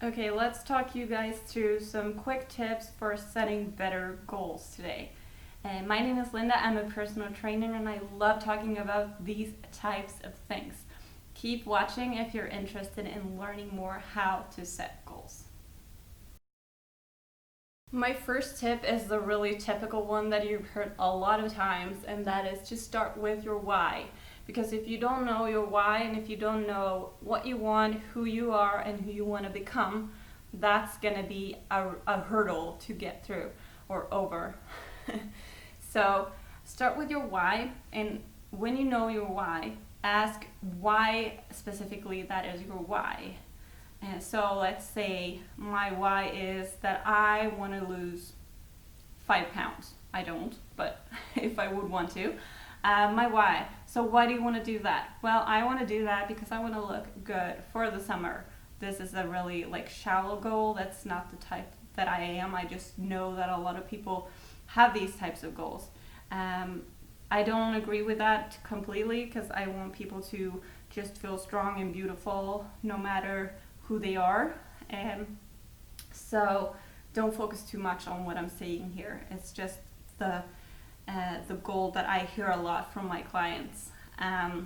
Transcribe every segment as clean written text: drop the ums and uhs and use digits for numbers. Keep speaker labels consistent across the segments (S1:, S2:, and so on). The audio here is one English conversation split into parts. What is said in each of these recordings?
S1: Okay, let's talk you guys through some quick tips for setting better goals today. My name is Linda. I'm a personal trainer and I love talking about these types of things. Keep watching if you're interested in learning more how to set goals. My first tip is the really typical one that you've heard a lot of times, and that is to start with your why. Because if you don't know your why and if you don't know what you want, who you are, and who you want to become, that's going to be a hurdle to get through or over. So start with your why, and when you know your why, ask why specifically that is your why. And so let's say my why is that I want to lose 5 pounds. I don't, but if I would want to. My why. So why do you want to do that? Well, I want to do that because I want to look good for the summer. This is a really shallow goal. That's not the type that I am. I just know that a lot of people have these types of goals. I don't agree with that completely because I want people to just feel strong and beautiful no matter who they are. So don't focus too much on what I'm saying here. It's just the goal that I hear a lot from my clients,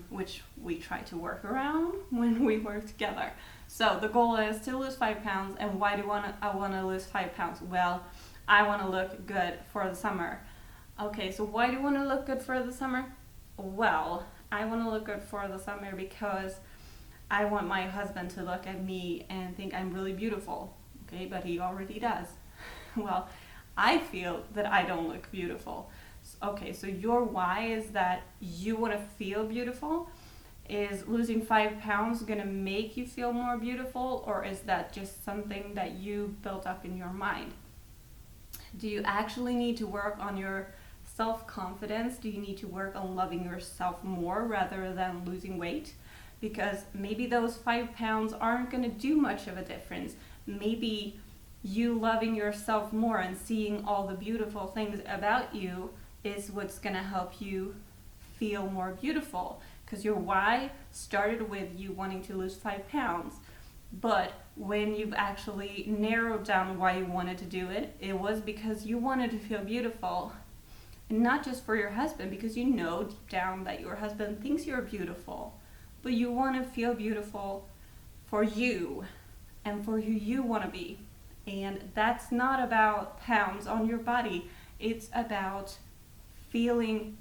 S1: which we try to work around when we work together. So the goal is to lose 5 pounds, and why do I want to lose 5 pounds? Well, I want to look good for the summer. Okay, so why do you want to look good for the summer? Well, I want to look good for the summer because I want my husband to look at me and think I'm really beautiful. Okay, but he already does. Well, I feel that I don't look beautiful. Okay, so your why is that you want to feel beautiful. Is losing 5 pounds going to make you feel more beautiful, or is that just something that you built up in your mind? Do you actually need to work on your self-confidence? Do you need to work on loving yourself more rather than losing weight? Because maybe those 5 pounds aren't going to do much of a difference. Maybe you loving yourself more and seeing all the beautiful things about you is what's going to help you feel more beautiful. Because your why started with you wanting to lose 5 pounds. But when you've actually narrowed down why you wanted to do it, it was because you wanted to feel beautiful. And not just for your husband, because you know deep down that your husband thinks you're beautiful. But you want to feel beautiful for you and for who you want to be. And that's not about pounds on your body. It's about feeling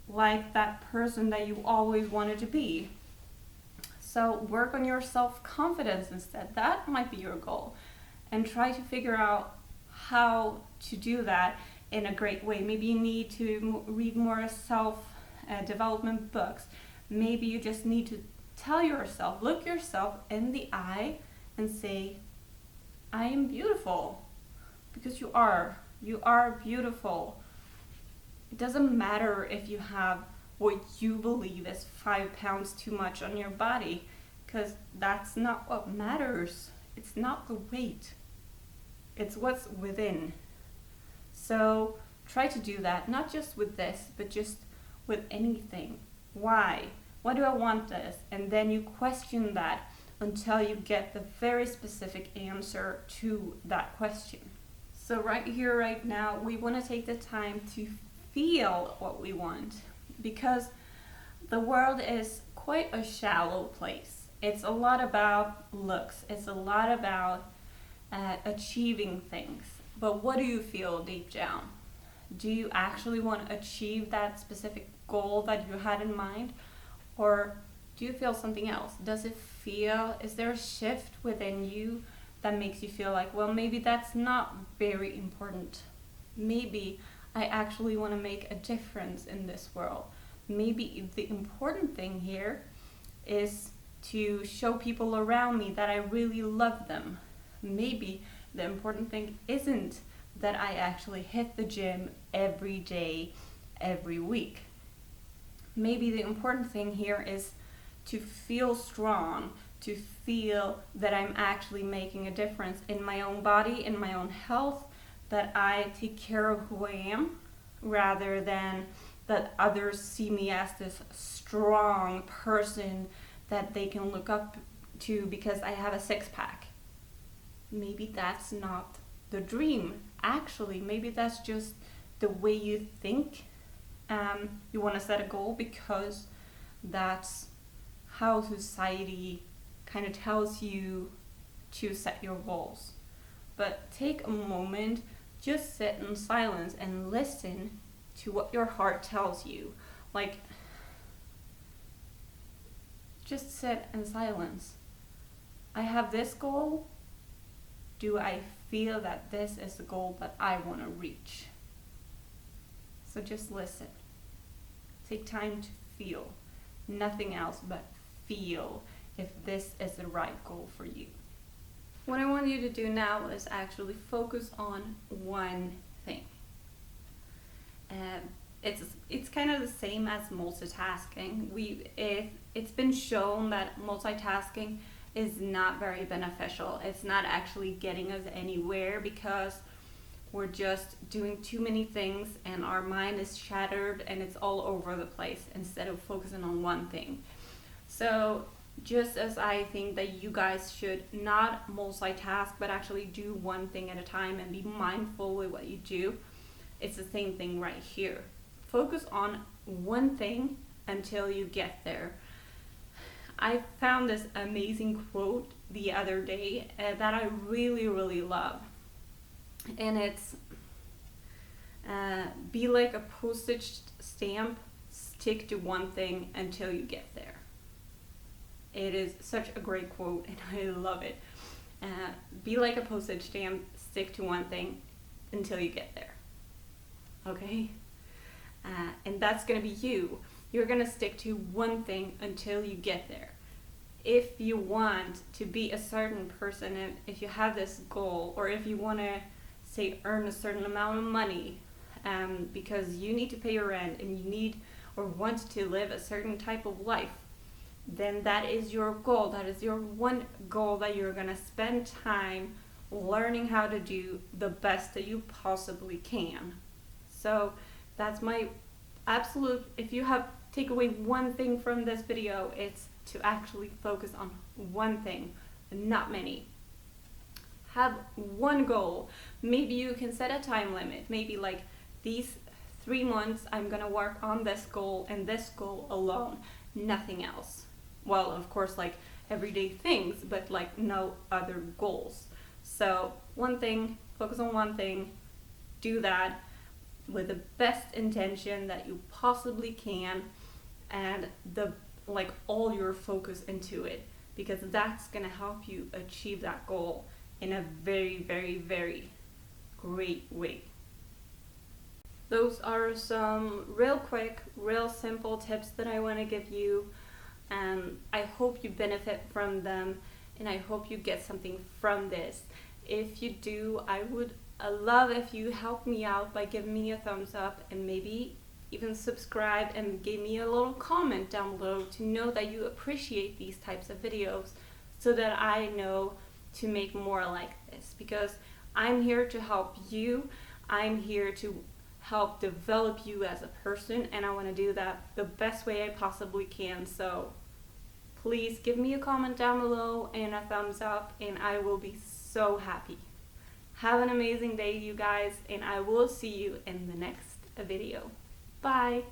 S1: like that person that you always wanted to be. So work on your self-confidence instead. That might be your goal. And try to figure out how to do that in a great way. Maybe you need to read more self-development books. Maybe you just need to tell yourself, look yourself in the eye and say, I am beautiful. Because you are. You are beautiful. It doesn't matter if you have what you believe is 5 pounds too much on your body, because that's not what matters. It's not the weight. It's what's within. So try to do that, not just with this, but just with anything. Why? Why do I want this? And then you question that until you get the very specific answer to that question. So right here, right now, we want to take the time to feel what we want, because the world is quite a shallow place. It's a lot about looks. It's a lot about achieving things. But what do you feel deep down? Do you actually want to achieve that specific goal that you had in mind? Or do you feel something else? Is there a shift within you that makes you feel like, well, maybe that's not very important. Maybe I actually want to make a difference in this world. Maybe the important thing here is to show people around me that I really love them. Maybe the important thing isn't that I actually hit the gym every day, every week. Maybe the important thing here is to feel strong, to feel that I'm actually making a difference in my own body, in my own health, that I take care of who I am, rather than that others see me as this strong person that they can look up to because I have a six-pack. maybe that's not the dream. Actually, maybe that's just the way you think. You want to set a goal because that's how society kind of tells you to set your goals. But take a moment, just sit in silence and listen to what your heart tells you. Like, just sit in silence. I have this goal. Do I feel that this is the goal that I want to reach? So just listen. Take time to feel. Nothing else but feel if this is the right goal for you. What I want you to do now is actually focus on one thing. It's kind of the same as multitasking. It's been shown that multitasking is not very beneficial. It's not actually getting us anywhere because we're just doing too many things and our mind is shattered and it's all over the place instead of focusing on one thing. So just as I think that you guys should not multitask but actually do one thing at a time and be mindful with what you do, it's the same thing right here. Focus on one thing until you get there. I found this amazing quote the other day that I really, really love. And it's, be like a postage stamp, stick to one thing until you get there. It is such a great quote and I love it. Be like a postage stamp, stick to one thing until you get there. Okay? And that's gonna be you. You're gonna stick to one thing until you get there. If you want to be a certain person, and if you have this goal, or if you want to, say, earn a certain amount of money, because you need to pay your rent and you need or want to live a certain type of life, then that is your goal. That is your one goal that you're gonna spend time learning how to do the best that you possibly can. So that's my absolute, if you have take away one thing from this video, it's to actually focus on one thing, not many. Have one goal. Maybe you can set a time limit. Maybe like these 3 months I'm gonna work on this goal and this goal alone, nothing else. Well, of course, like everyday things, but like no other goals. So one thing, focus on one thing, do that with the best intention that you possibly can, and all your focus into it, because that's gonna help you achieve that goal in a very, very, very great way. Those are some real quick, real simple tips that I want to give you. I hope you benefit from them and I hope you get something from this. If you do, I would love if you help me out by giving me a thumbs up and maybe even subscribe and give me a little comment down below to know that you appreciate these types of videos, so that I know to make more like this, because I'm here to help you. I'm here to help develop you as a person, and I want to do that the best way I possibly can. So please give me a comment down below and a thumbs up and I will be so happy. Have an amazing day, you guys, and I will see you in the next video. Bye!